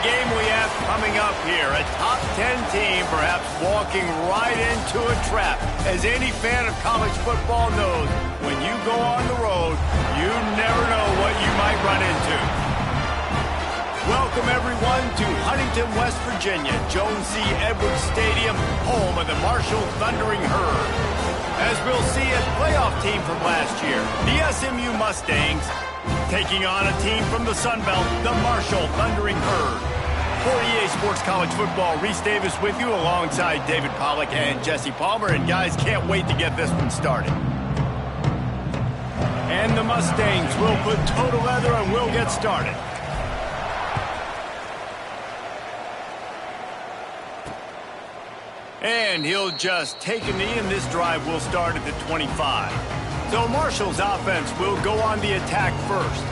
game we have coming up here. A top 10 team perhaps walking right into a trap. As any fan of college football knows, when you go on the road, you never know what you might run into. Welcome, everyone, to Huntington, West Virginia, Jones C. Edwards Stadium, home of the Marshal Thundering Herd. As we'll see, a playoff team from last year, the SMU Mustangs, taking on a team from the Sun Belt, the Marshal Thundering Herd. For EA Sports College Football, Reese Davis with you alongside David Pollack and Jesse Palmer. And guys, can't wait to get this one started. And the Mustangs will put toe to leather and we'll get started. And he'll just take a knee, and this drive will start at the 25. So Marshall's offense will go on the attack first.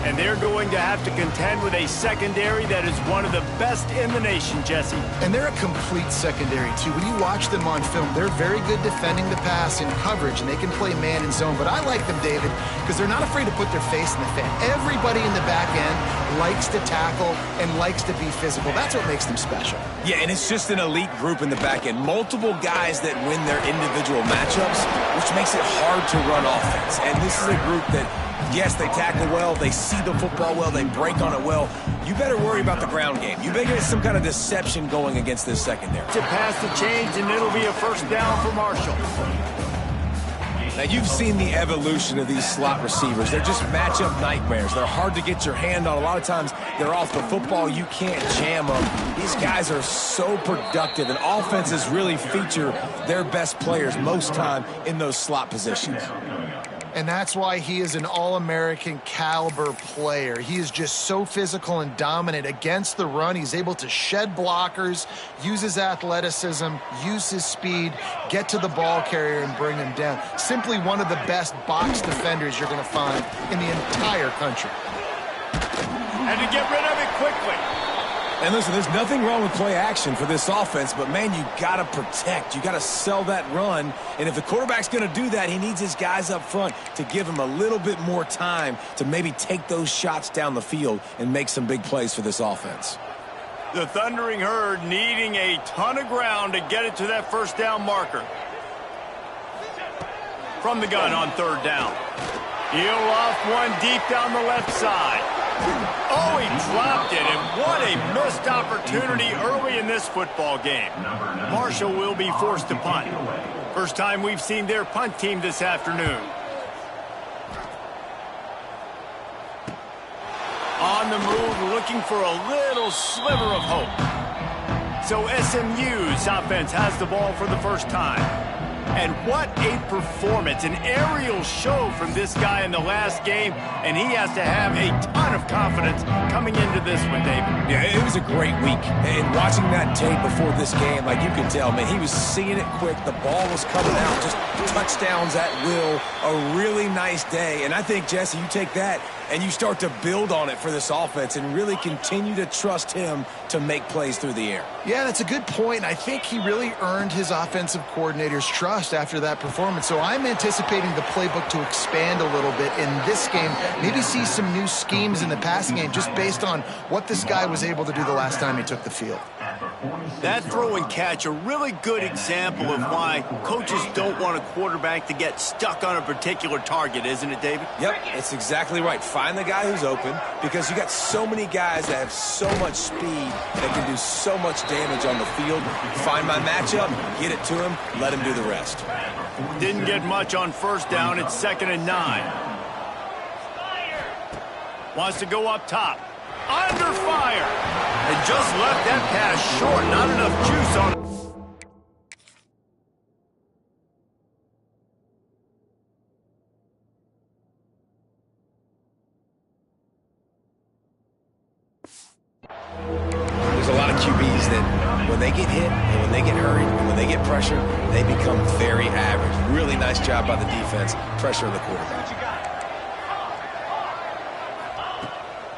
And they're going to have to contend with a secondary that is one of the best in the nation, Jesse. And they're a complete secondary, too. When you watch them on film, they're very good defending the pass in coverage, and they can play man and zone. But I like them, David, because they're not afraid to put their face in the fan. Everybody in the back end likes to tackle and likes to be physical. That's what makes them special. Yeah, and it's just an elite group in the back end. Multiple guys that win their individual matchups, which makes it hard to run offense. And this is a group that, yes, they tackle well, they see the football well, they break on it well. You better worry about the ground game. You better get some kind of deception going against this secondary. To pass the change, and it'll be a first down for Marshall. Now, you've seen the evolution of these slot receivers. They're just matchup nightmares. They're hard to get your hand on. A lot of times, they're off the football. You can't jam them. These guys are so productive, and offenses really feature their best players most time in those slot positions. And that's why he is an All-American caliber player. He is just so physical and dominant against the run. He's able to shed blockers, use his athleticism, use his speed, get to the ball carrier and bring him down. Simply one of the best box defenders you're going to find in the entire country. And to get rid of it quickly. And listen, there's nothing wrong with play action for this offense, but, man, you got to protect. You got to sell that run. And if the quarterback's going to do that, he needs his guys up front to give him a little bit more time to maybe take those shots down the field and make some big plays for this offense. The Thundering Herd needing a ton of ground to get it to that first down marker. From the gun on third down. He'll off one deep down the left side. Oh, he dropped it, and what a missed opportunity early in this football game. Marshall will be forced to punt. First time we've seen their punt team this afternoon. On the move, looking for a little sliver of hope. So SMU's offense has the ball for the first time. And what a performance, an aerial show from this guy in the last game, and he has to have a ton of confidence coming into this one, David. Yeah, it was a great week. And watching that tape before this game, like you could tell, man, he was seeing it quick. The ball was coming out, just touchdowns at will. A really nice day. And I think, Jesse, you take that and you start to build on it for this offense and really continue to trust him to make plays through the air. Yeah, that's a good point. I think he really earned his offensive coordinator's trust after that performance. So I'm anticipating the playbook to expand a little bit in this game. Maybe see some new schemes in the passing game just based on what this guy was able to do the last time he took the field. That throw and catch, a really good example of why coaches don't want a quarterback to get stuck on a particular target, isn't it, David? Yep, it's exactly right. Find the guy who's open, because you got so many guys that have so much speed that can do so much damage on the field. Find my matchup, get it to him, let him do the rest. Didn't get much on first down. It's 2nd and 9. Wants to go up top. Under fire. And just left that pass short. Not enough juice on it. There's a lot of QBs that when they get hit and when they get hurried and when they get pressured, they become very average. Really nice job by the defense, pressuring the quarterback.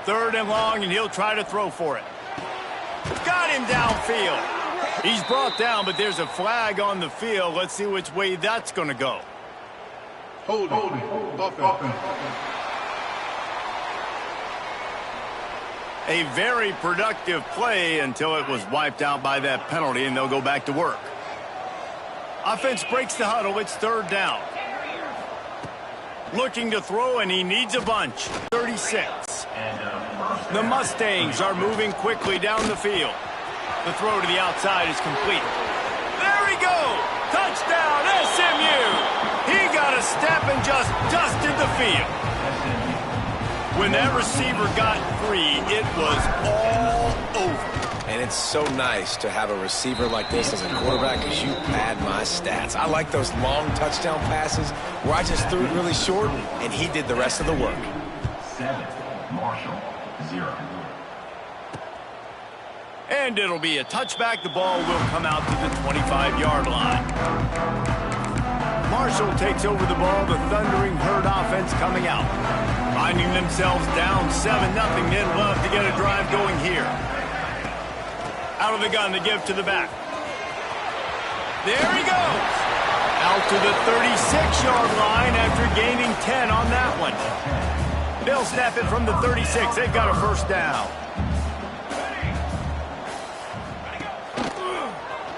3rd and long, and he'll try to throw for it. Got him downfield. He's brought down, but there's a flag on the field. Let's see which way that's going to go. A very productive play until it was wiped out by that penalty, and they'll go back to work. Offense breaks the huddle. It's third down. Looking to throw, and he needs a bunch. 36. The Mustangs are moving quickly down the field. The throw to the outside is complete. There he goes! Touchdown, SMU! He got a step and just dusted the field. When that receiver got free, it was all over. And it's so nice to have a receiver like this as a quarterback, because you pad my stats. I like those long touchdown passes where I just threw it really short, and he did the rest of the work. 7, Marshal, 0. And it'll be a touchback. The ball will come out to the 25-yard line. Marshall takes over the ball. The Thundering Herd offense coming out. Finding themselves down 7-0. They'd love to get a drive going here. Out of the gun to give to the back. There he goes. Out to the 36-yard line after gaining 10 on that one. They'll snap it from the 36. They've got a first down.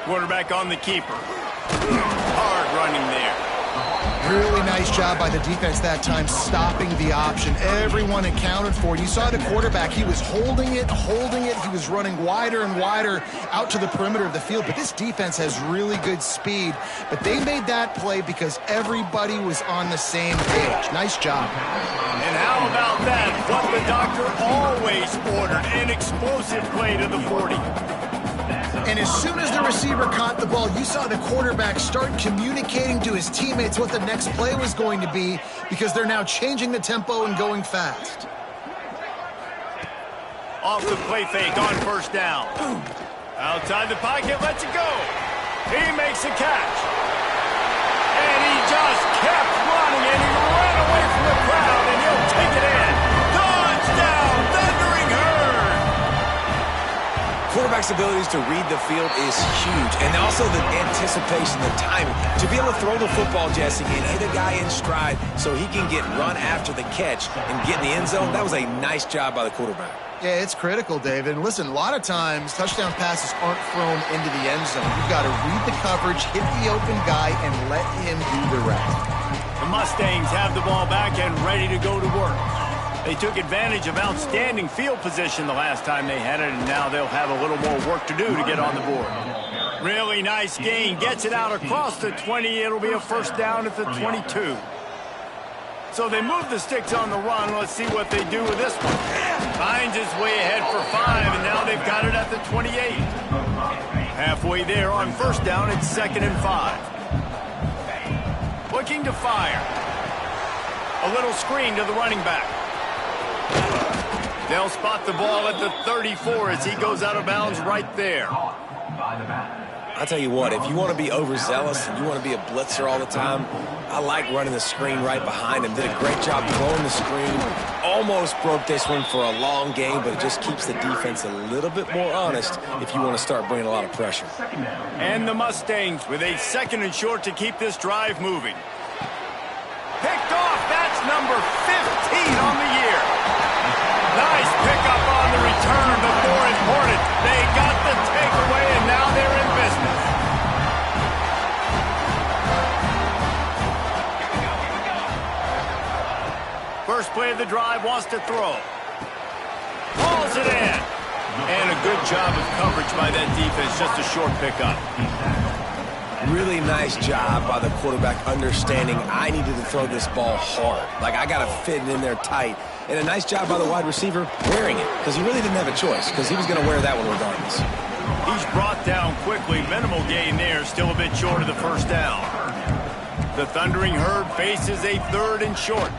Quarterback on the keeper. Hard running there. Really nice job by the defense that time, stopping the option. Everyone accounted for it. You saw the quarterback. He was holding it. He was running wider and wider out to the perimeter of the field. But this defense has really good speed. But they made that play because everybody was on the same page. Nice job. And how about that? What the doctor always ordered, an explosive play to the 40. And as soon as the receiver caught the ball, you saw the quarterback start communicating to his teammates what the next play was going to be, because they're now changing the tempo and going fast. Off the play fake on first down. Outside the pocket, lets it go. He makes a catch. And he just kept running, and he ran away from the crowd, and he'll take it in. Touchdown, Thundering Herd! Quarterback's abilities to read the field is huge, and also the anticipation, the timing. To be able to throw the football, Jesse, and hit a guy in stride so he can get run after the catch and get in the end zone, that was a nice job by the quarterback. Yeah, it's critical, David. And listen, a lot of times touchdown passes aren't thrown into the end zone. You've got to read the coverage, hit the open guy, and let him do the rest. The Mustangs have the ball back and ready to go to work. They took advantage of outstanding field position the last time they had it, and now they'll have a little more work to do to get on the board. Really nice gain. Gets it out across the 20. It'll be a first down at the 22. So they move the sticks on the run. Let's see what they do with this one. Finds his way ahead for 5, and now they've got it at the 28. Halfway there on first down, it's 2nd and 5. Looking to fire. A little screen to the running back. They'll spot the ball at the 34 as he goes out of bounds right there. I'll tell you what, if you want to be overzealous and you want to be a blitzer all the time, I like running the screen right behind him. Did a great job throwing the screen. Almost broke this one for a long game, but it just keeps the defense a little bit more honest if you want to start bringing a lot of pressure. And the Mustangs with a 2nd and short to keep this drive moving. Picked off. That's number 15 on the year. Nice pickup on the return, but more important, they got the takeaway, and now they're in business. First play of the drive, wants to throw. Hauls it in. And a good job of coverage by that defense, just a short pickup. Really nice job by the quarterback understanding I needed to throw this ball hard. Like, I got to fit it in there tight. And a nice job by the wide receiver wearing it, because he really didn't have a choice, because he was going to wear that one regardless. He's brought down quickly. Minimal gain there, still a bit short of the first down. The Thundering Herd faces a 3rd and short.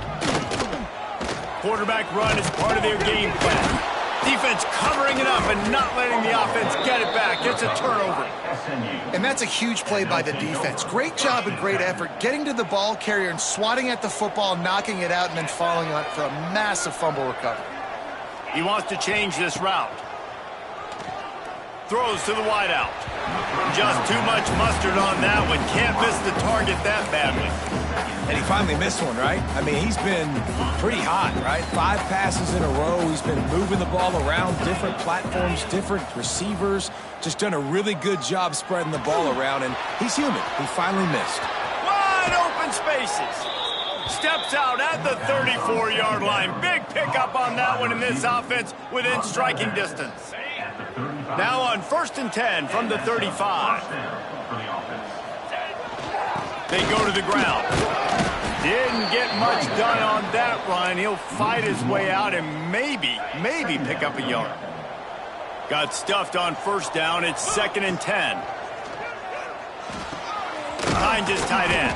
Quarterback run is part of their game plan. Defense covering it up and not letting the offense get it back. It's a turnover. And that's a huge play by the defense. Great job and great effort getting to the ball carrier and swatting at the football, knocking it out, and then following on for a massive fumble recovery. He wants to change this route. Throws to the wideout. just too much mustard on that one. Can't miss the target that badly. And he finally missed one, right? I mean, he's been pretty hot, right? 5 passes in a row. He's been moving the ball around different platforms, different receivers. Just done a really good job spreading the ball around, and he's human. He finally missed. Wide open spaces. Steps out at the 34-yard line. Big pickup on that one in this offense within striking distance. Now on 1st and 10 from the 35. They go to the ground. Didn't get much done on that run. He'll fight his way out and maybe pick up a yard. Got stuffed on 1st down. It's 2nd and 10. Behind his tight end.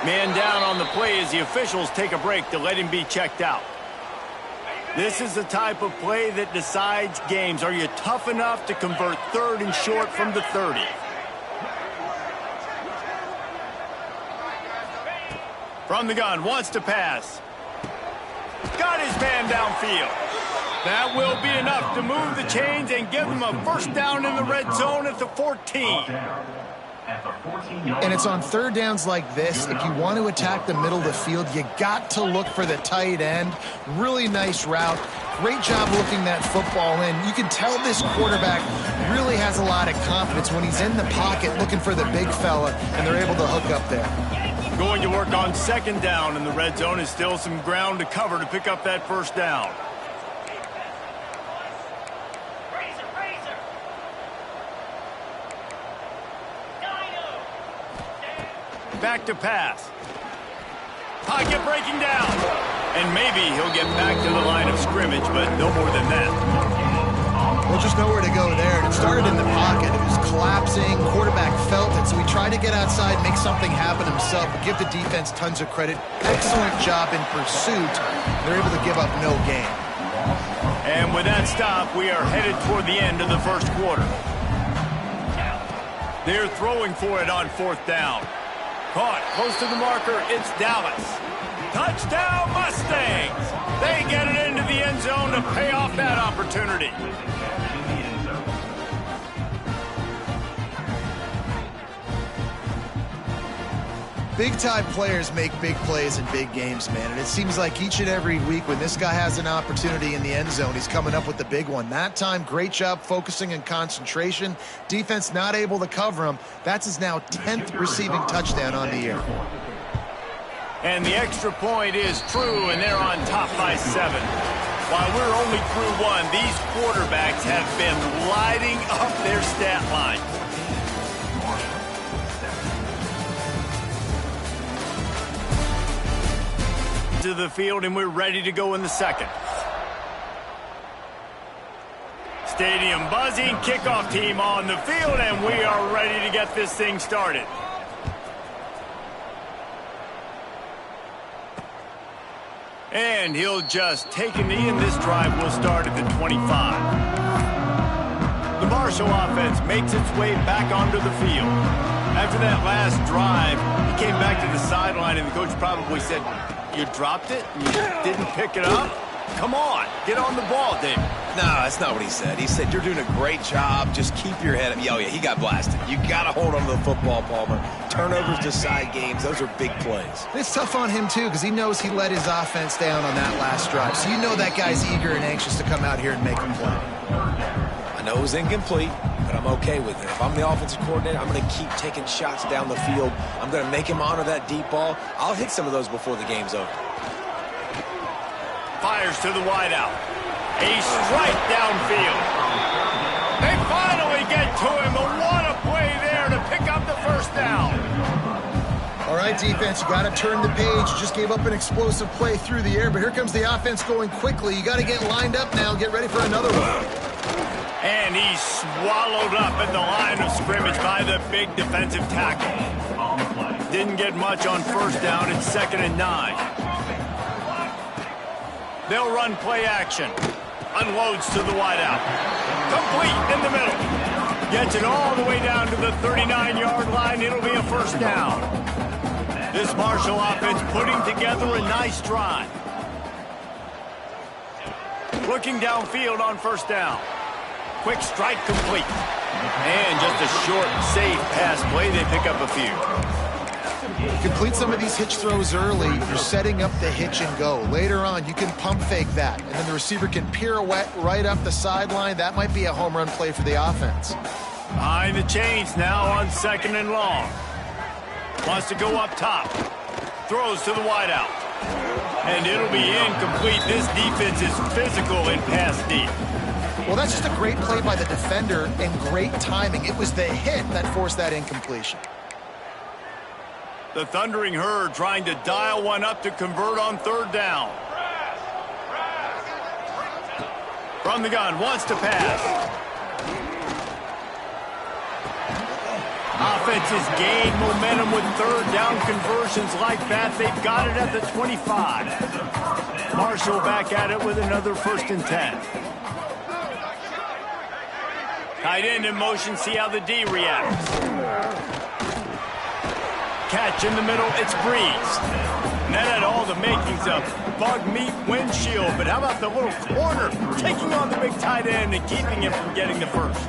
Man down on the play as the officials take a break to let him be checked out. This is the type of play that decides games. Are you tough enough to convert 3rd and short from the 30? From the gun, wants to pass. Got his man downfield. That will be enough to move the chains and give them a 1st down in the red zone at the 14. And it's on 3rd downs like this. If you want to attack the middle of the field, you got to look for the tight end. Really nice route. Great job looking that football in. You can tell this quarterback really has a lot of confidence when he's in the pocket looking for the big fella, and they're able to hook up there. Going to work on 2nd down in the red zone. Is still some ground to cover to pick up that 1st down. Back to pass. Pocket breaking down. And maybe he'll get back to the line of scrimmage, but no more than that. Well, just nowhere to go there. It started in the pocket. It was collapsing. Quarterback felt it, so he tried to get outside, make something happen himself, but give the defense tons of credit. Excellent job in pursuit. They're able to give up no gain. And with that stop, we are headed toward the end of the 1st quarter. They're throwing for it on 4th down. Caught close to the marker. It's Dallas. Touchdown, Mustangs! They get it into the end zone to pay off that opportunity. Big-time players make big plays in big games, man. And it seems like each and every week when this guy has an opportunity in the end zone, he's coming up with the big one. That time, great job focusing and concentration. Defense not able to cover him. That's his now 10th receiving touchdown on the year. And the extra point is true, and they're on top by 7. While we're only through 1, these quarterbacks have been lighting up their stat line. To the field, and we're ready to go in the 2nd. Stadium buzzing, kickoff team on the field, and we are ready to get this thing started. And he'll just take a knee, and this drive will start at the 25. The Marshal offense makes its way back onto the field. After that last drive, he came back to the sideline, and the coach probably said, "You dropped it? You didn't pick it up? Come on, get on the ball, David." No, that's not what he said. He said, "You're doing a great job. Just keep your head up." Oh, yeah, he got blasted. You got to hold on to the football, Palmer. Turnovers decide games. Those are big plays. It's tough on him, too, because he knows he let his offense down on that last drive. So you know that guy's eager and anxious to come out here and make a play. I know it was incomplete, but I'm okay with it. If I'm the offensive coordinator, I'm going to keep taking shots down the field. I'm going to make him honor that deep ball. I'll hit some of those before the game's over. Fires to the wideout. A strike downfield. They finally get to him, but what a play there to pick up the 1st down. All right, defense, you got to turn the page. You just gave up an explosive play through the air, but here comes the offense going quickly. You got to get lined up now, get ready for another one. And he's swallowed up at the line of scrimmage by the big defensive tackle. Didn't get much on 1st down. It's 2nd and 9. They'll run play action. Unloads to the wideout. Complete in the middle. Gets it all the way down to the 39-yard line. It'll be a 1st down. This Marshal offense putting together a nice drive. Looking downfield on 1st down. Quick strike complete. And just a short, safe pass play. They pick up a few. Complete some of these hitch throws early. You're setting up the hitch and go. Later on, you can pump fake that, and then the receiver can pirouette right up the sideline. That might be a home run play for the offense. Behind the chains now on 2nd and long. Wants to go up top. Throws to the wideout. And it'll be incomplete. This defense is physical in pass deep. Well, that's just a great play by the defender and great timing. It was the hit that forced that incompletion. The Thundering Herd trying to dial one up to convert on 3rd down. From the gun, wants to pass. Offense has gained momentum with 3rd down conversions like that. They've got it at the 25. Marshal back at it with another 1st and 10. Tight end in motion, see how the D reacts. Catch in the middle, it's Breeze. And that had all the makings of bug meat windshield, but how about the little corner taking on the big tight end and keeping him from getting the first?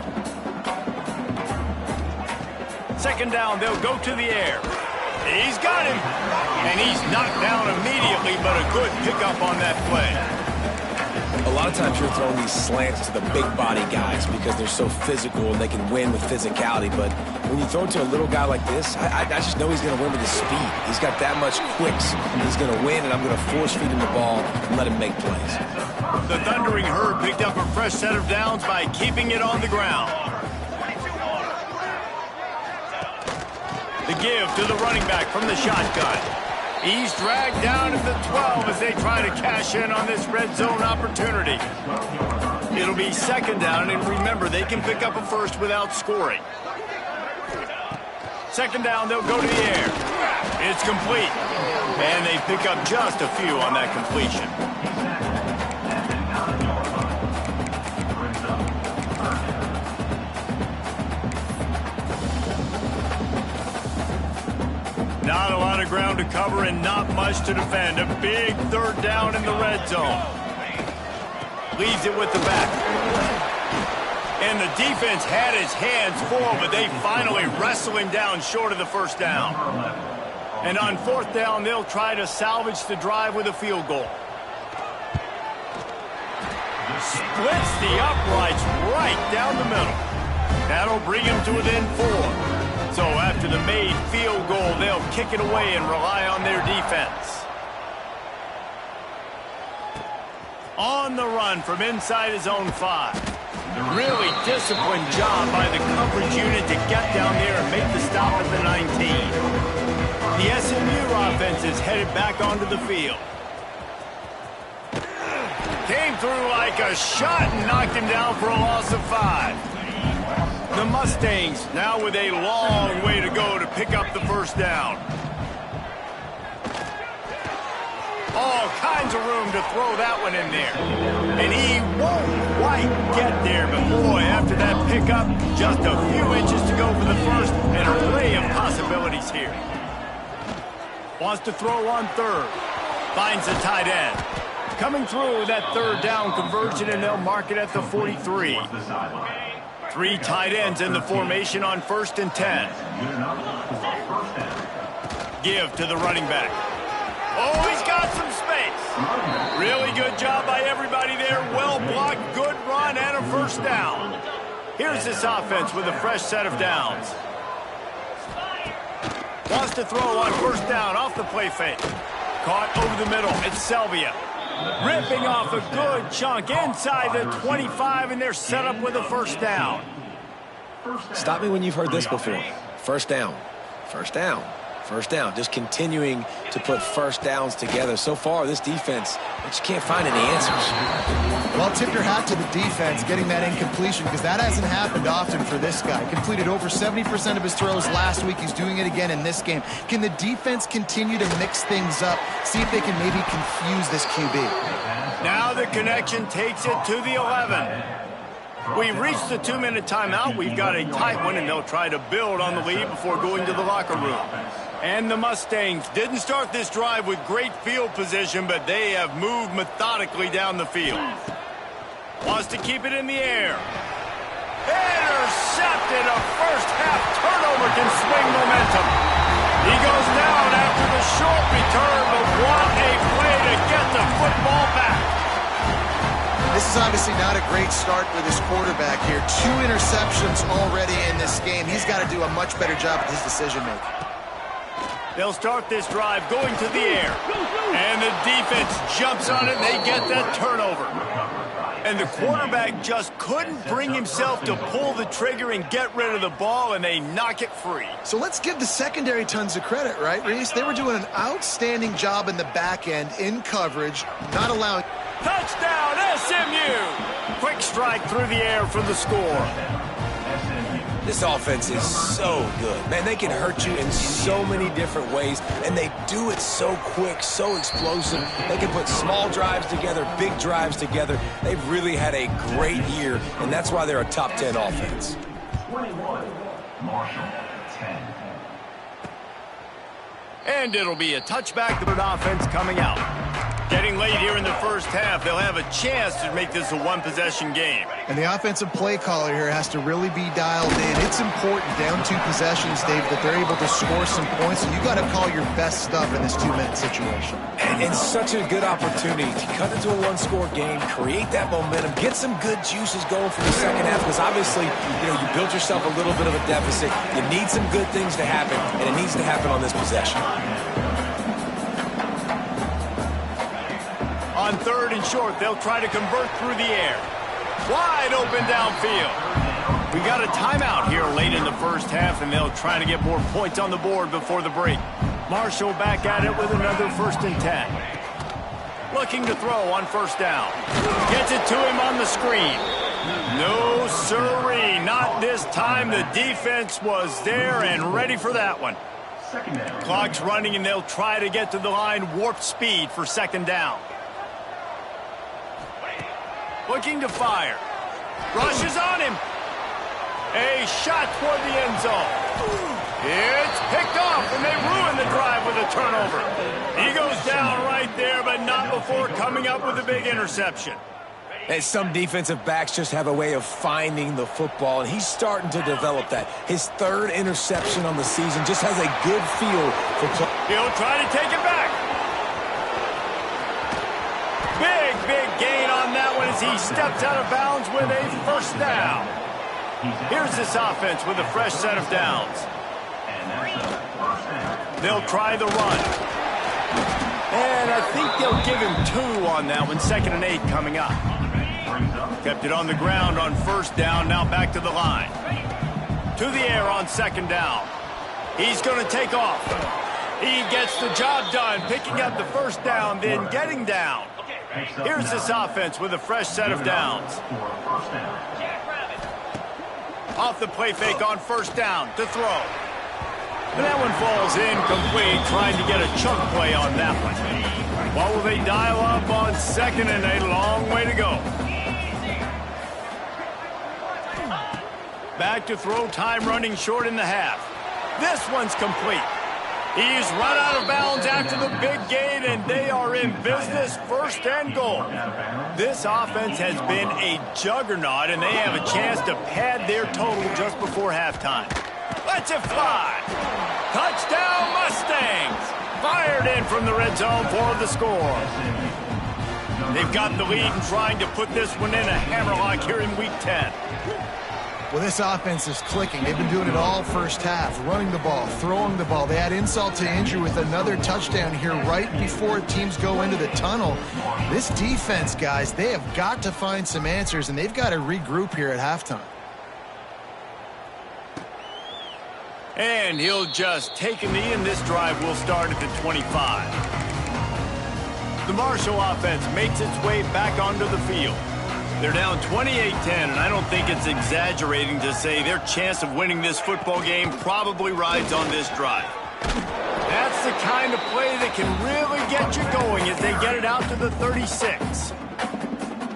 2nd down, they'll go to the air. He's got him. And he's knocked down immediately, but a good pickup on that play. A lot of times you're throwing these slants to the big body guys because they're so physical and they can win with physicality. But when you throw it to a little guy like this, I just know he's going to win with his speed. He's got that much quicks. He's going to win, and I'm going to force feed him the ball and let him make plays. The Thundering Herd picked up a fresh set of downs by keeping it on the ground. The give to the running back from the shotgun. He's dragged down at the 12 as they try to cash in on this red zone opportunity. It'll be 2nd down, and remember, they can pick up a first without scoring. 2nd down, they'll go to the air. It's complete. And they pick up just a few on that completion. Not a lot of ground to cover and not much to defend. A big 3rd down in the red zone. Leaves it with the back. And the defense had his hands full, but they finally wrestle him down short of the 1st down. And on 4th down, they'll try to salvage the drive with a field goal. Splits the uprights right down the middle. That'll bring him to within 4. So after the made field goal, they'll kick it away and rely on their defense. On the run from inside his own 5. Really disciplined job by the coverage unit to get down there and make the stop at the 19. The SMU offense is headed back onto the field. Came through like a shot and knocked him down for a loss of 5. The Mustangs now with a long way to go to pick up the 1st down. All kinds of room to throw that one in there. And he won't quite get there, but boy, after that pickup, just a few inches to go for the first, and an array of possibilities here. Wants to throw on 3rd. Finds the tight end. Coming through with that 3rd down conversion, and they'll mark it at the 43. 3 tight ends in the formation on 1st and 10. Give to the running back. Oh, he's got some space. Really good job by everybody there. Well blocked, good run, and a 1st down. Here's this offense with a fresh set of downs. Wants to throw on 1st down off the play fake. Caught over the middle. It's Selvia. Ripping off a good chunk inside the 25, and they're set up with a 1st down. Stop me when you've heard this before. 1st down, 1st down, 1st down. Just continuing to put 1st downs together. So far, this defense, they just can't find any answers. Well, tip your hat to the defense getting that incompletion, because that hasn't happened often for this guy. Completed over 70% of his throws last week. He's doing it again in this game. Can the defense continue to mix things up, see if they can maybe confuse this QB? Now the connection takes it to the 11. We reached the 2-minute timeout. We've got a tight one, and they'll try to build on the lead before going to the locker room. And the Mustangs didn't start this drive with great field position, but they have moved methodically down the field. Wants to keep it in the air. Intercepted. A first-half turnover can swing momentum. He goes down after the short return, but what a play to get the football back. This is obviously not a great start for this quarterback here. 2 interceptions already in this game. He's got to do a much better job with his decision-making. They'll start this drive going to the air. And the defense jumps on it, and they get that turnover. And the quarterback just couldn't bring himself to pull the trigger and get rid of the ball, and they knock it free. So let's give the secondary tons of credit, right, Reese? They were doing an outstanding job in the back end, in coverage, not allowing... Touchdown, SMU! Quick strike through the air for the score. This offense is so good. Man, they can hurt you in so many different ways, and they do it so quick, so explosive. They can put small drives together, big drives together. They've really had a great year, and that's why they're a top 10 offense. 21, Marshal, 10. And it'll be a touchback to the offense coming out. Getting late here in the first half, they'll have a chance to make this a one-possession game. And the offensive play caller here has to really be dialed in. It's important down 2 possessions, Dave, that they're able to score some points, and you got to call your best stuff in this 2-minute situation. And such a good opportunity to cut into a 1-score game, create that momentum, get some good juices going for the second half, because obviously, you built yourself a little bit of a deficit. You need some good things to happen, and it needs to happen on this possession. On 3rd and short, they'll try to convert through the air. Wide open downfield. We got a timeout here late in the first half, and they'll try to get more points on the board before the break. Marshall back at it with another 1st and 10. Looking to throw on 1st down. Gets it to him on the screen. No sirree, not this time. The defense was there and ready for that one. Clock's running, and they'll try to get to the line warp speed for 2nd down. Looking to fire. Rushes on him. A shot toward the end zone. It's picked off, and they ruin the drive with a turnover. He goes down right there, but not before coming up with a big interception. And some defensive backs just have a way of finding the football, and he's starting to develop that. His 3rd interception on the season just has a good feel for play. He'll try to take it back. Big gain on that one as he steps out of bounds with a 1st down. Here's this offense with a fresh set of downs. They'll try the run. And I think they'll give him 2 on that one. 2nd and 8 coming up. Kept it on the ground on 1st down. Now back to the line. To the air on 2nd down. He's going to take off. He gets the job done, picking up the 1st down, then getting down. Here's this offense with a fresh set of downs. Off the play fake on 1st down to throw. And that one falls incomplete, trying to get a chunk play on that one. What will they dial up on 2nd and a long way to go? Back to throw, time running short in the half. This one's complete. He's run out of bounds after the big gain, and they are in business, 1st and goal. This offense has been a juggernaut, and they have a chance to pad their total just before halftime. Lets it fly. Touchdown, Mustangs. Fired in from the red zone for the score. They've got the lead and trying to put this one in a hammerlock here in Week 10. Well, this offense is clicking. They've been doing it all 1st half, running the ball, throwing the ball. They had insult to injury with another touchdown here right before teams go into the tunnel. This defense, guys, they have got to find some answers, and they've got to regroup here at halftime. And he'll just take a knee, and this drive will start at the 25. The Marshall offense makes its way back onto the field. They're down 28-10, and I don't think it's exaggerating to say their chance of winning this football game probably rides on this drive. That's the kind of play that can really get you going as they get it out to the 36.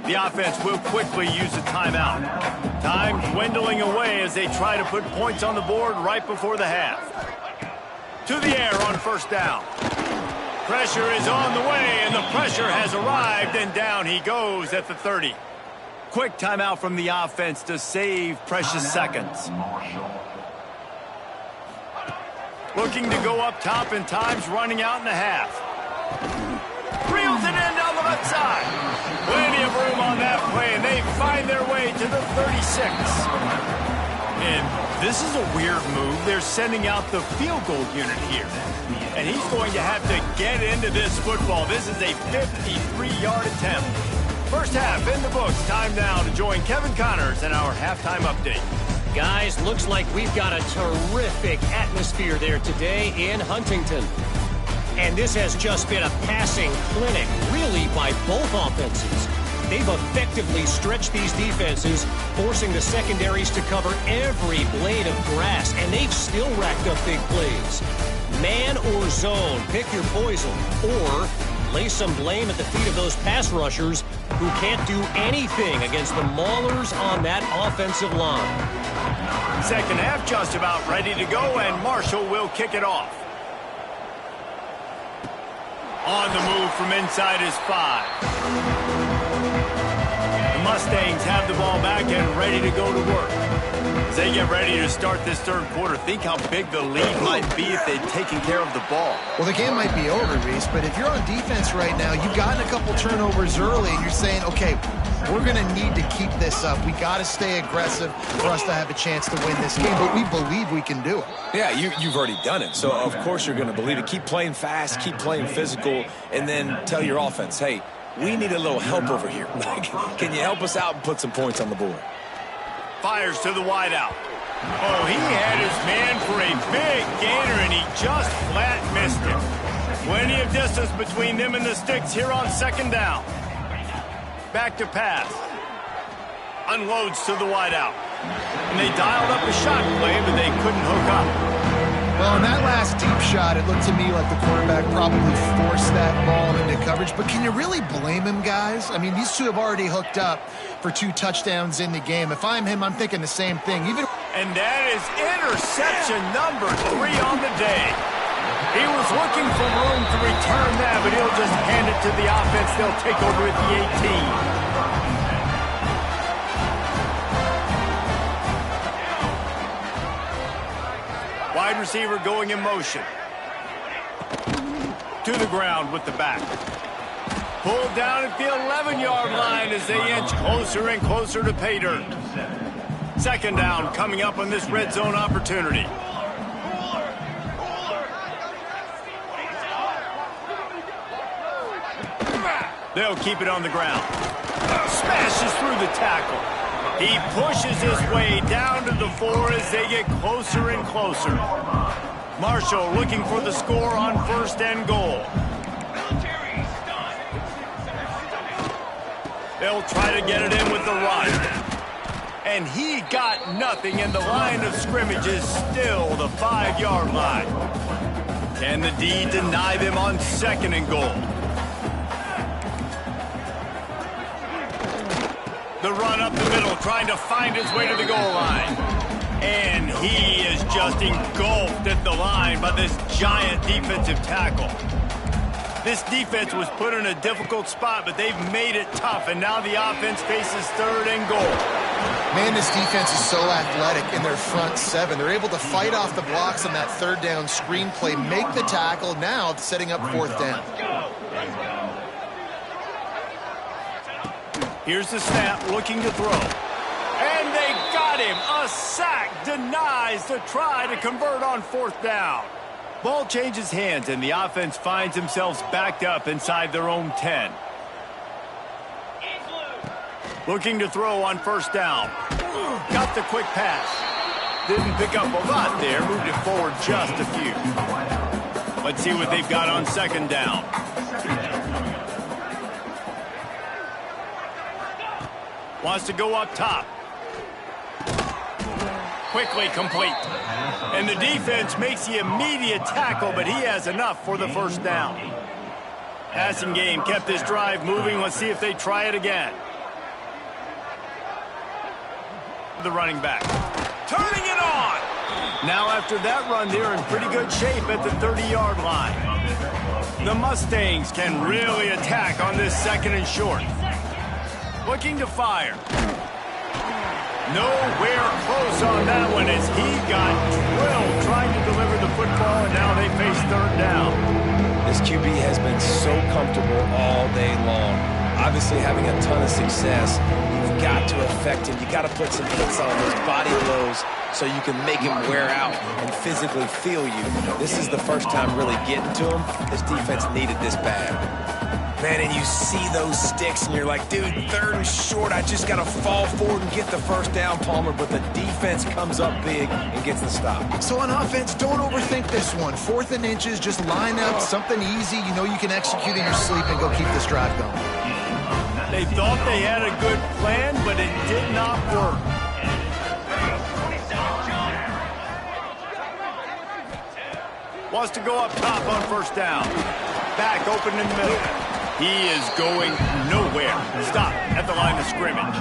The offense will quickly use a timeout. Time dwindling away as they try to put points on the board right before the half. To the air on 1st down. Pressure is on the way, and the pressure has arrived, and down he goes at the 30. Quick timeout from the offense to save precious seconds. Marshal. Looking to go up top, and time's running out in the half. Reels it in down the left side. Plenty of room on that play, and they find their way to the 36. And this is a weird move. They're sending out the field goal unit here. And he's going to have to get into this football. This is a 53-yard attempt. First half in the books. Time now to join Kevin Connors in our halftime update. Guys, looks like we've got a terrific atmosphere there today in Huntington. And this has just been a passing clinic, really, by both offenses. They've effectively stretched these defenses, forcing the secondaries to cover every blade of grass, and they've still racked up big plays. Man or zone, pick your poison, or lay some blame at the feet of those pass rushers who can't do anything against the maulers on that offensive line. Second half just about ready to go, and Marshall will kick it off. On the move from inside his 5. The Mustangs have the ball back and ready to go to work. As they get ready to start this third quarter, think how big the lead might be if they'd taken care of the ball. Well, the game might be over, Reese, but if you're on defense right now, you've gotten a couple turnovers early, and you're saying, okay, we're going to need to keep this up. We got to stay aggressive for us to have a chance to win this game, but we believe we can do it. Yeah, you've already done it, so of course you're going to believe it. Keep playing fast, keep playing physical, and then tell your offense, hey, we need a little help over here. Can you help us out and put some points on the board? Fires to the wideout. Oh, he had his man for a big gainer, and he just flat missed him. Plenty of distance between them and the sticks here on second down. Back to pass. Unloads to the wideout. And they dialed up a shot play, but they couldn't hook up. Well, in that last deep shot, it looked to me like the quarterback probably forced that ball into coverage. But can you really blame him, guys? I mean, these two have already hooked up for 2 touchdowns in the game. If I'm him, I'm thinking the same thing. And that is interception number 3 on the day. He was looking for room to return that, but he'll just hand it to the offense. They'll take over at the 18. Wide receiver going in motion. To the ground with the back. Pulled down at the 11-yard line as they inch closer and closer to pay dirt. Second down coming up on this red zone opportunity. They'll keep it on the ground. Smashes through the tackle. He pushes his way down to the 4 as they get closer and closer. Marshall looking for the score on first and goal. They'll try to get it in with the run. And he got nothing, and the line of scrimmage is still the 5-yard line. Can the D deny them on second and goal? The run up the middle, trying to find his way to the goal line. And he is just engulfed at the line by this giant defensive tackle. This defense was put in a difficult spot, but they've made it tough, and now the offense faces third and goal. Man, this defense is so athletic in their front 7. They're able to fight off the blocks on that third down screen play, make the tackle, now setting up fourth down. Here's the snap, looking to throw. And they got him. A sack denies the try to convert on fourth down. Ball changes hands, and the offense finds themselves backed up inside their own 10. Looking to throw on first down. Got the quick pass. Didn't pick up a lot there. Moved it forward just a few. Let's see what they've got on second down. Wants to go up top. Quickly complete. And the defense makes the immediate tackle, but he has enough for the first down. Passing game kept this drive moving. Let's see if they try it again. The running back. Turning it on! Now after that run, they're in pretty good shape at the 30-yard line. The Mustangs can really attack on this second and short. Looking to fire. Nowhere close on that one as he got drilled trying to deliver the football, and now they face third down. This QB has been so comfortable all day long. Obviously having a ton of success. You've got to affect him. You've got to put some hits on those body blows so you can make him wear out and physically feel you. This is the first time really getting to him. This defense needed this bad. Man, and you see those sticks, and you're like, dude, third and short. I just got to fall forward and get the first down, Palmer. But the defense comes up big and gets the stop. So on offense, don't overthink this one. 4th and inches, just line up something easy. You know you can execute in your sleep and go keep this drive going. They thought they had a good plan, but it did not work. Wants to go up top on first down. Back open in the middle. He is going nowhere. Stop at the line of scrimmage.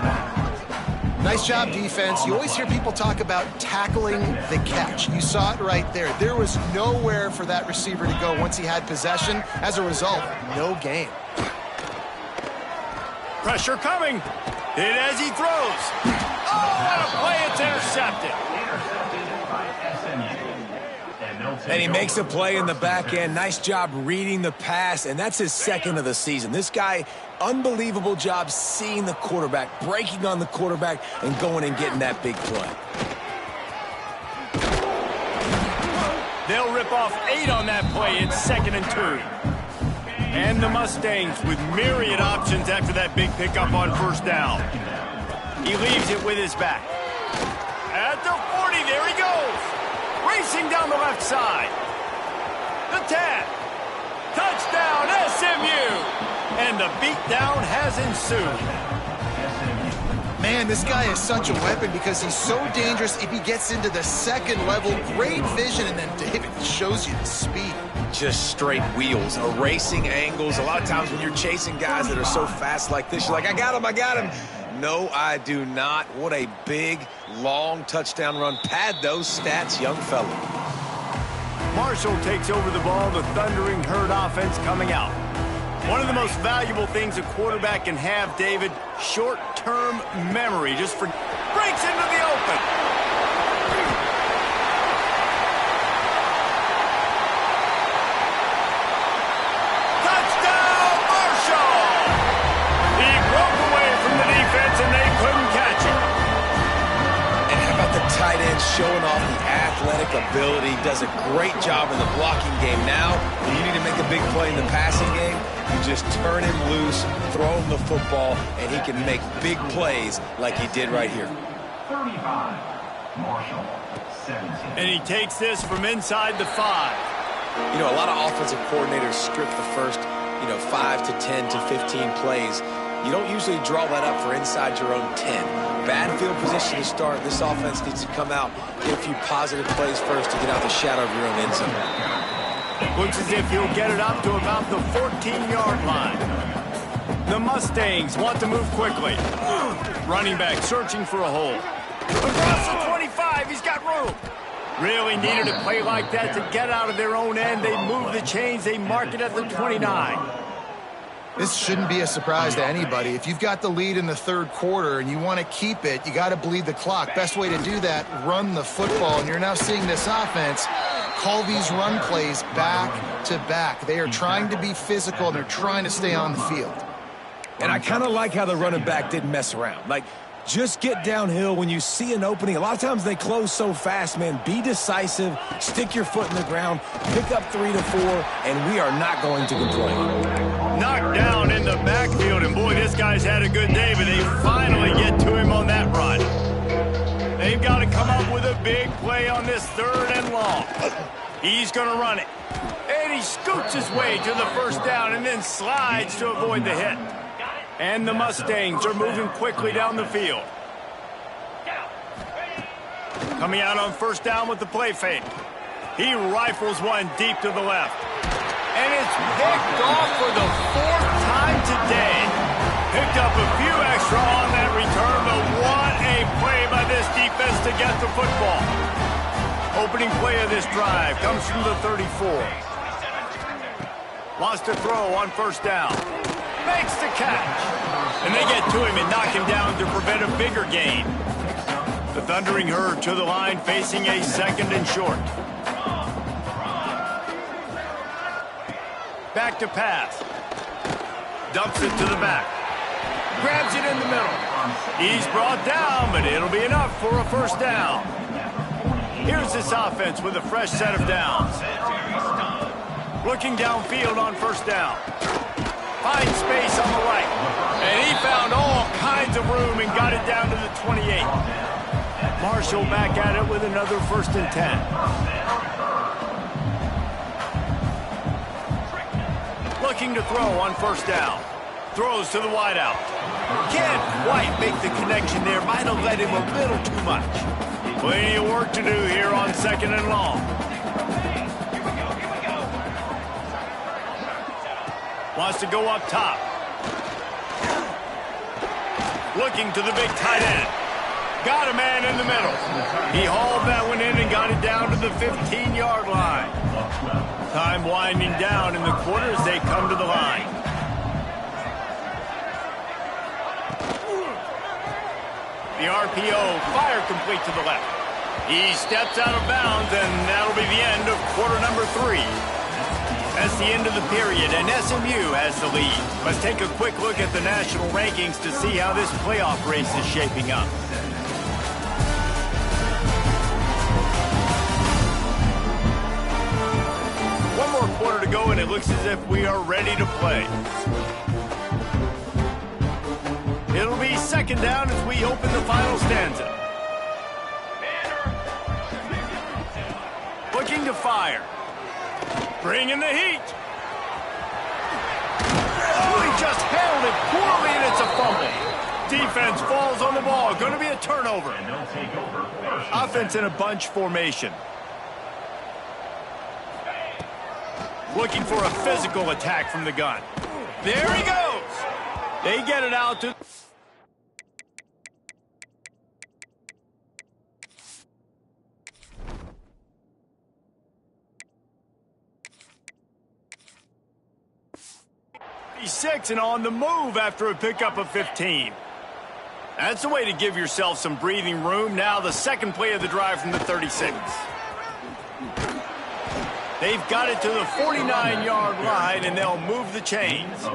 Nice job, defense. You always hear people talk about tackling the catch. You saw it right there. There was nowhere for that receiver to go once he had possession. As a result, no gain. Pressure coming. Hit as he throws. Oh, what a play. It's intercepted. And he makes a play in the back end. Nice job reading the pass, and that's his 2nd of the season. This guy, unbelievable job seeing the quarterback, breaking on the quarterback, and going and getting that big play. They'll rip off 8 on that play. It's 2nd and 2. And the Mustangs with myriad options after that big pickup on first down. He leaves it with his back. At the 40, there he goes. Racing down the left side. The tap. Touchdown, SMU. And the beatdown has ensued. Man, this guy is such a weapon because he's so dangerous if he gets into the 2nd level. Great vision, and then David shows you the speed. Just straight wheels, erasing angles. A lot of times when you're chasing guys that are so fast like this, you're like, I got him. No, I do not. What a big, long touchdown run. Pad those stats, young fella. Marshall takes over the ball. The Thundering Herd offense coming out. One of the most valuable things a quarterback can have, David, short-term memory. Just breaks into the open. Touchdown, Marshall! He broke away from the defense, and they couldn't catch him. And how about the tight end showing off the athletic ability? Does a great job in the blocking game. Now, when you need to make a big play in the passing game, you just turn him loose, throw him the football, and he can make big plays like he did right here. 35, Marshall, 17. And he takes this from inside the 5. You know, a lot of offensive coordinators script the first, 5 to 10 to 15 plays. You don't usually draw that up for inside your own 10. Bad field position to start. This offense needs to come out, get a few positive plays first to get out the shadow of your own end zone. Looks as if he'll get it up to about the 14-yard line. The Mustangs want to move quickly. Running back searching for a hole. Across the 25, he's got room. Really needed a play like that to get out of their own end. They move the chains. They mark it at the 29. This shouldn't be a surprise to anybody. If you've got the lead in the 3rd quarter and you want to keep it, you got to bleed the clock. Best way to do that, run the football. And you're now seeing this offense call these run plays back to back. They are trying to be physical, and they're trying to stay on the field. And I kind of like how the running back didn't mess around. Like, just get downhill when you see an opening. A lot of times they close so fast, man. Be decisive, stick your foot in the ground, pick up 3 to 4, and we are not going to complain. Knocked down in the backfield, and boy, this guy's had a good day, but they finally get to him on that run. They've got to come up with a big play on this 3rd and long. He's going to run it. And he scoots his way to the first down and then slides to avoid the hit. And the Mustangs are moving quickly down the field. Coming out on first down with the play fake. He rifles one deep to the left. And it's picked off for the 4th time today. Picked up a few extra on that return, but what a play by this defense to get the football. Opening play of this drive comes from the 34. Wants to throw on first down. Makes the catch. And they get to him and knock him down to prevent a bigger gain. The Thundering Herd to the line, facing a 2nd and short. Back to pass. Dumps it to the back. Grabs it in the middle. He's brought down, but it'll be enough for a 1st down. Here's this offense with a fresh set of downs. Looking downfield on 1st down. Finds space on the right. And he found all kinds of room and got it down to the 28. Marshal back at it with another 1st and 10. Looking to throw on 1st down. Throws to the wideout. Can't quite make the connection there. Might have led him a little too much. Plenty of work to do here on 2nd and long. Wants to go up top. Looking to the big tight end. Got a man in the middle. He hauled that one in and got it down to the 15-yard line. Time winding down in the quarter as they come to the line. The RPO, fire complete to the left. He steps out of bounds, and that'll be the end of quarter number 3. That's the end of the period, and SMU has the lead. Let's take a quick look at the national rankings to see how this playoff race is shaping up. One more quarter to go, and it looks as if we are ready to play. It'll be 2nd down as we open the final stanza. Looking to fire. Bringing the heat. Oh, he just handled it poorly, and it's a fumble. Defense falls on the ball. Going to be a turnover. Offense in a bunch formation. Looking for a physical attack from the gun. There he goes. They get it out to... Six and on the move after a pickup of 15. That's the way to give yourself some breathing room. Now the 2nd play of the drive from the 36. They've got it to the 49-yard line, and they'll move the chains.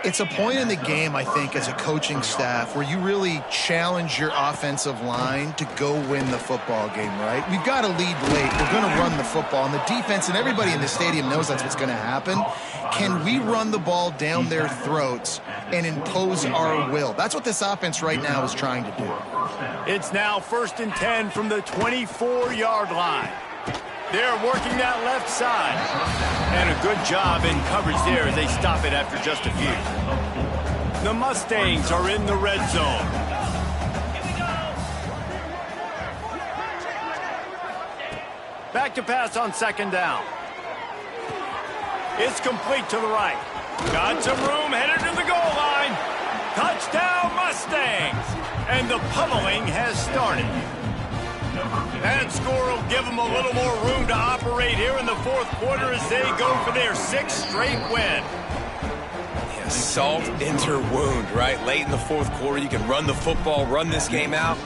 It's a point in the game, I think, as a coaching staff where you really challenge your offensive line to go win the football game, right? We've got to lead late. We're going to run the football. And the defense and everybody in the stadium knows that's what's going to happen. Can we run the ball down their throats and impose our will? That's what this offense right now is trying to do. It's now 1st and 10 from the 24-yard line. They're working that left side. And a good job in coverage there as they stop it after just a few. The Mustangs are in the red zone. Back to pass on 2nd down. It's complete to the right. Got some room, headed to the goal line. Touchdown Mustangs. And the pummeling has started. That score will give them a little more room to operate here in the 4th quarter as they go for their 6th straight win. Yeah, salt into wound, right? Late in the 4th quarter, you can run the football, run this game out.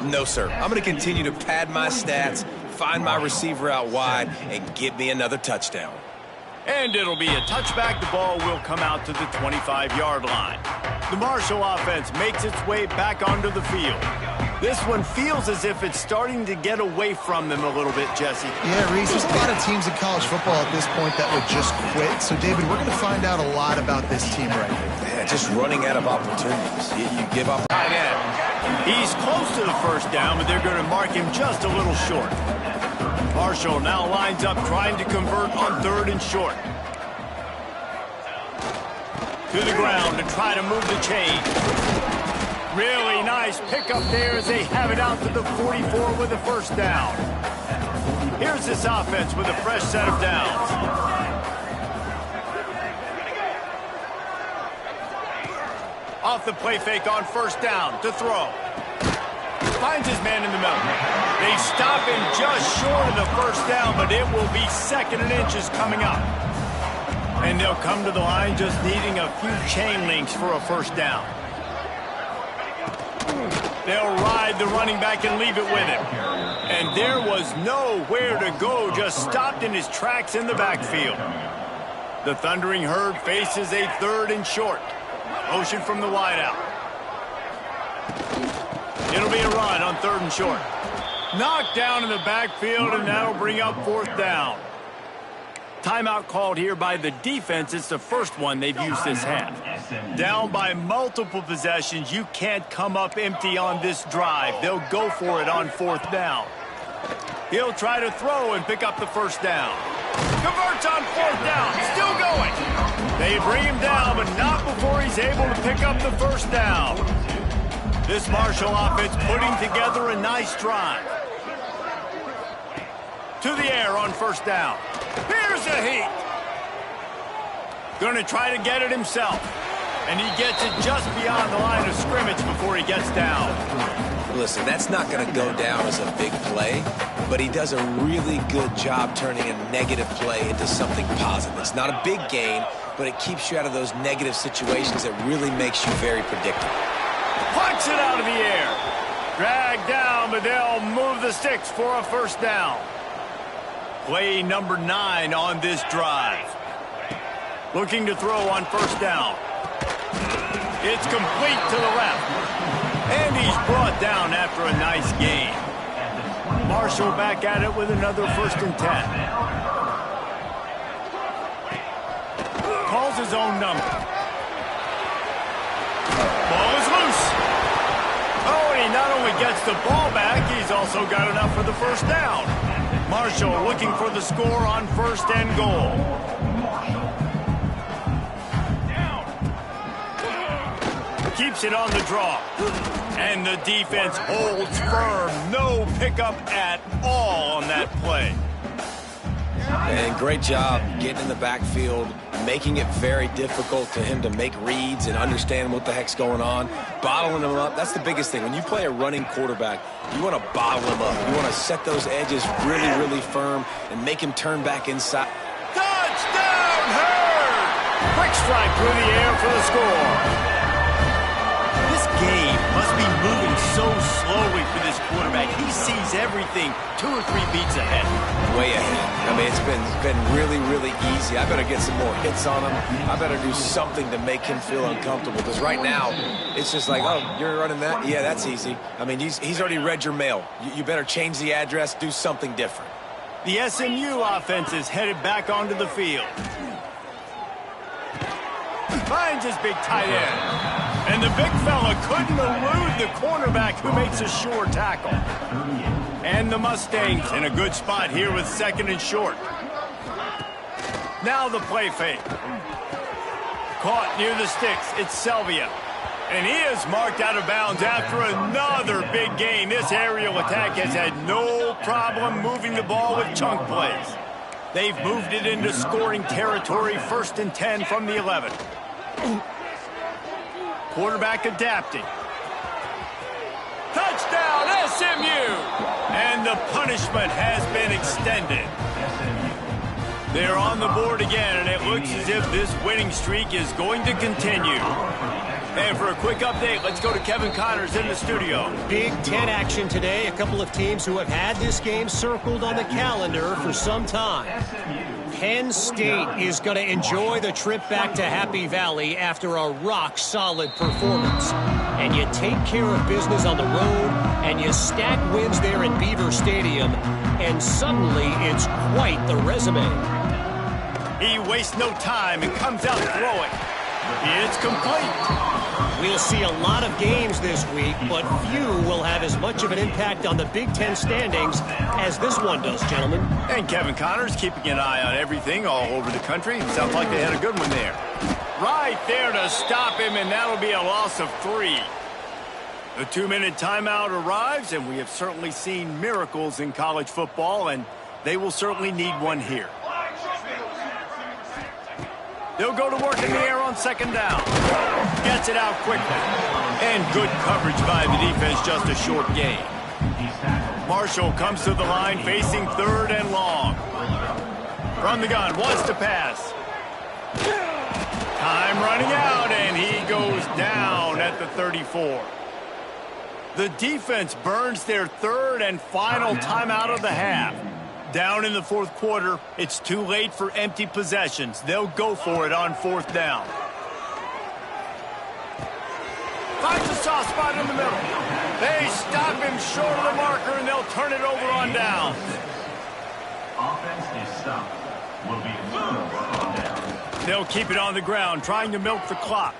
No, sir. I'm going to continue to pad my stats, find my receiver out wide, and get me another touchdown. And it'll be a touchback. The ball will come out to the 25-yard line. The Marshal offense makes its way back onto the field. This one feels as if it's starting to get away from them a little bit, Jesse. Yeah, Reese, there's a lot of teams in college football at this point that would just quit. So, David, we're going to find out a lot about this team right here. Yeah, just running out of opportunities. You give up. Tight end. He's close to the 1st down, but they're going to mark him just a little short. Marshal now lines up trying to convert on 3rd and short. To the ground to try to move the chain. Really nice pickup there as they have it out to the 44 with a 1st down. Here's this offense with a fresh set of downs. Off the play fake on 1st down to throw. Finds his man in the middle. They stop him just short of the 1st down, but it will be 2nd and inches coming up. And they'll come to the line just needing a few chain links for a first down. They'll ride the running back and leave it with him. And there was nowhere to go, just stopped in his tracks in the backfield. The Thundering Herd faces a 3rd and short. Motion from the wideout. It'll be a run on 3rd and short. Knocked down in the backfield, and that'll bring up 4th down. Timeout called here by the defense. It's the first one they've used this half. Down by multiple possessions. You can't come up empty on this drive. They'll go for it on 4th down. He'll try to throw and pick up the first down. Converts on 4th down. Still going. They bring him down, but not before he's able to pick up the first down. This Marshall offense putting together a nice drive. To the air on 1st down. Here's a heat. Going to try to get it himself. And he gets it just beyond the line of scrimmage before he gets down. Listen, that's not going to go down as a big play, but he does a really good job turning a negative play into something positive. It's not a big gain, but it keeps you out of those negative situations that really makes you very predictable. Punch it out of the air. Dragged down, but they'll move the sticks for a first down. Play number 9 on this drive. Looking to throw on 1st down. It's complete to the left. And he's brought down after a nice gain. Marshall back at it with another 1st and 10. Calls his own number. Ball is loose. Oh, and he not only gets the ball back, he's also got enough for the first down. Marshall looking for the score on 1st and goal. Keeps it on the draw. And the defense holds firm. No pickup at all on that play. And great job getting in the backfield, making it very difficult to him to make reads and understand what the heck's going on, bottling him up. That's the biggest thing. When you play a running quarterback, you want to bottle him up. You want to set those edges really, really firm and make him turn back inside. Touchdown, Herd! Quick strike through the air for the score. This game must be moving so slowly for this quarterback. He sees everything 2 or 3 beats ahead. Way ahead. I mean, it's been really, really easy. I better get some more hits on him. I better do something to make him feel uncomfortable. Because right now, it's just like, oh, you're running that? Yeah, that's easy. I mean, he's already read your mail. You better change the address, do something different. The SMU offense is headed back onto the field. Finds his big tight end. And the big fella couldn't elude the cornerback who makes a sure tackle. And the Mustangs in a good spot here with 2nd and short. Now the play fake. Caught near the sticks. It's Selvia. And he is marked out of bounds after another big gain. This aerial attack has had no problem moving the ball with chunk plays. They've moved it into scoring territory. 1st and 10 from the 11. Quarterback adapting. Touchdown, SMU! And the punishment has been extended. They're on the board again, and it looks as if this winning streak is going to continue. And for a quick update, let's go to Kevin Connors in the studio. Big Ten action today. A couple of teams who have had this game circled on the calendar for some time. Penn State is going to enjoy the trip back to Happy Valley after a rock-solid performance. And you take care of business on the road, and you stack wins there in Beaver Stadium, and suddenly it's quite the resume. He wastes no time and comes out throwing. It's complete. We'll see a lot of games this week, but few will have as much of an impact on the Big Ten standings as this one does, gentlemen. And Kevin Connors keeping an eye on everything all over the country. Sounds like they had a good one there. Right there to stop him, and that'll be a loss of 3. The 2-minute timeout arrives, and we have certainly seen miracles in college football, and they will certainly need one here. They'll go to work in the air on 2nd down. Gets it out quickly. And good coverage by the defense, just a short gain. Marshall comes to the line facing 3rd and long. From the gun, wants to pass. Time running out, and he goes down at the 34. The defense burns their third and final timeout of the half. Down in the fourth quarter, it's too late for empty possessions. They'll go for it on fourth down. Finds a soft spot in the middle. They stop him short of the marker, and they'll turn it over on down. Offense is stopped. Will be on down. They'll keep it on the ground, trying to milk the clock.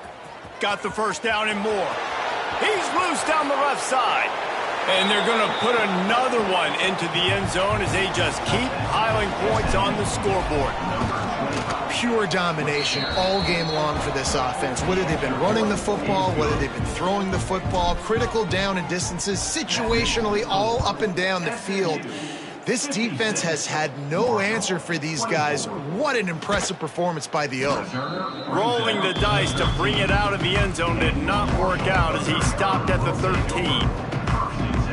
Got the first down and more. He's loose down the left side. And they're going to put another one into the end zone as they just keep piling points on the scoreboard. Pure domination all game long for this offense. Whether they've been running the football, whether they've been throwing the football, critical down and distances, situationally all up and down the field. This defense has had no answer for these guys. What an impressive performance by the Oak. Rolling the dice to bring it out of the end zone did not work out as he stopped at the 13.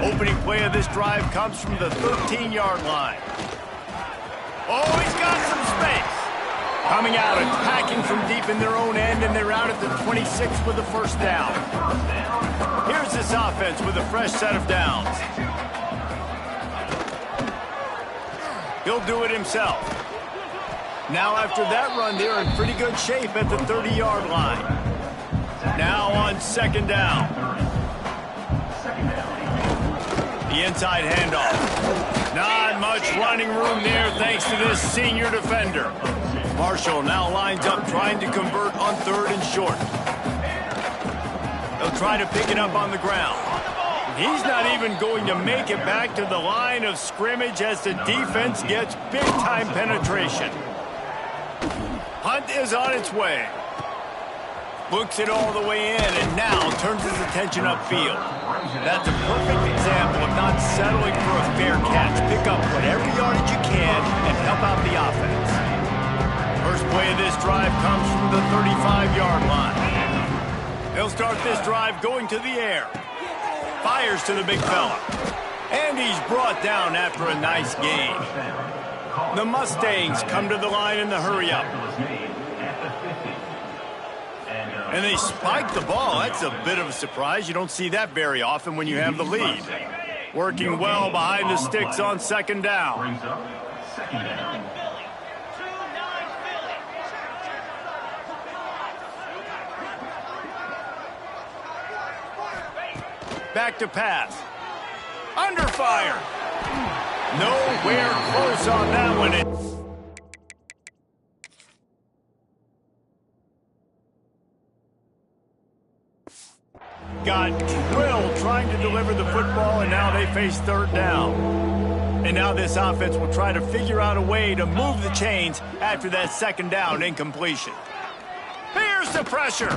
Opening play of this drive comes from the 13-yard line. Oh, he's got some space. Coming out, attacking from deep in their own end, and they're out at the 26 with a first down. Here's this offense with a fresh set of downs. He'll do it himself. Now after that run, they're in pretty good shape at the 30-yard line. Now on second down. The inside handoff. Not much running room there thanks to this senior defender. Marshall now lines up trying to convert on third and short. They'll try to pick it up on the ground. He's not even going to make it back to the line of scrimmage as the defense gets big-time penetration. Hunt is on its way. Looks it all the way in and now turns his attention upfield. That's a perfect example of not settling for a fair catch. Pick up whatever yardage you can and help out the offense. First play of this drive comes from the 35-yard line. They'll start this drive going to the air. Fires to the big fella. And he's brought down after a nice gain. The Mustangs come to the line in the hurry-up. And they spike the ball. That's a bit of a surprise. You don't see that very often when you have the lead. Working well behind the sticks on second down. Back to pass. Under fire. Nowhere close on that one. Got drilled trying to deliver the football, and now they face third down. And now this offense will try to figure out a way to move the chains after that second down incompletion. Here's the pressure.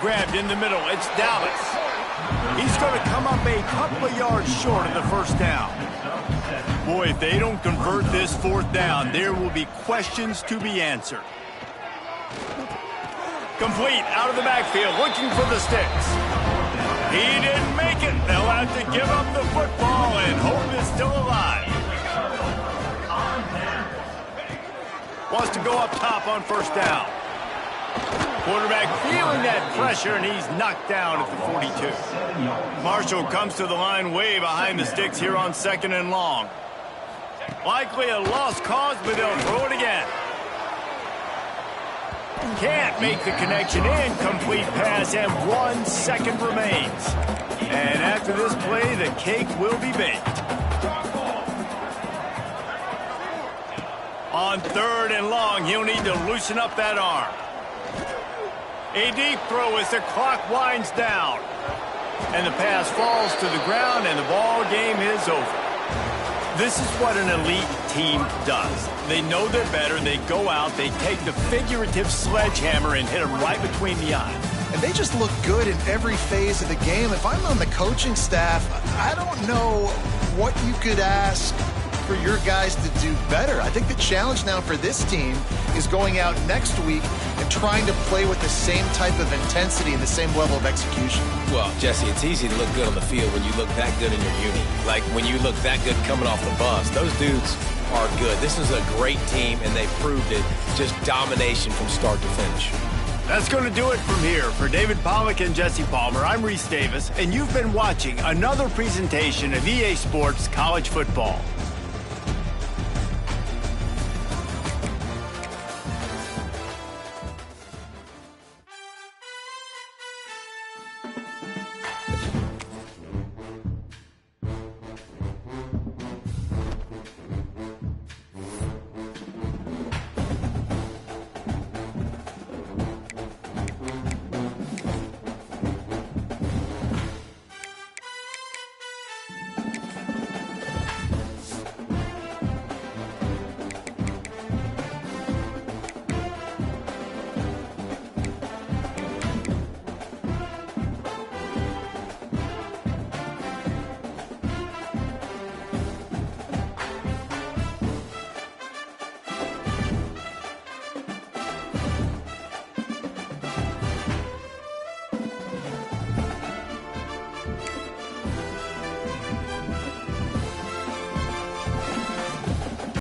Grabbed in the middle. It's Dallas. He's going to come up a couple of yards short of the first down. Boy, if they don't convert this fourth down, there will be questions to be answered. Complete out of the backfield, looking for the sticks. He didn't make it. They'll have to give up the football, and hope is still alive. Wants to go up top on first down. Quarterback feeling that pressure, and he's knocked down at the 42. Marshall comes to the line way behind the sticks here on second and long. Likely a lost cause, but they'll throw it again. Can't make the connection. Incomplete pass, and 1 second remains. And after this play, the cake will be baked. On third and long, he'll need to loosen up that arm. A deep throw as the clock winds down. And the pass falls to the ground, and the ball game is over. This is what an elite team does. They know they're better. They go out. They take the figurative sledgehammer and hit them right between the eyes. And they just look good in every phase of the game. If I'm on the coaching staff, I don't know what you could ask for your guys to do better. I think the challenge now for this team is going out next week and trying to play with the same type of intensity and the same level of execution. Well, Jesse, it's easy to look good on the field when you look that good in your uni. Like when you look that good coming off the bus. Those dudes are good. This is a great team, and they proved it. Just domination from start to finish. That's going to do it from here. For David Pollack and Jesse Palmer, I'm Reese Davis, and you've been watching another presentation of EA Sports College Football.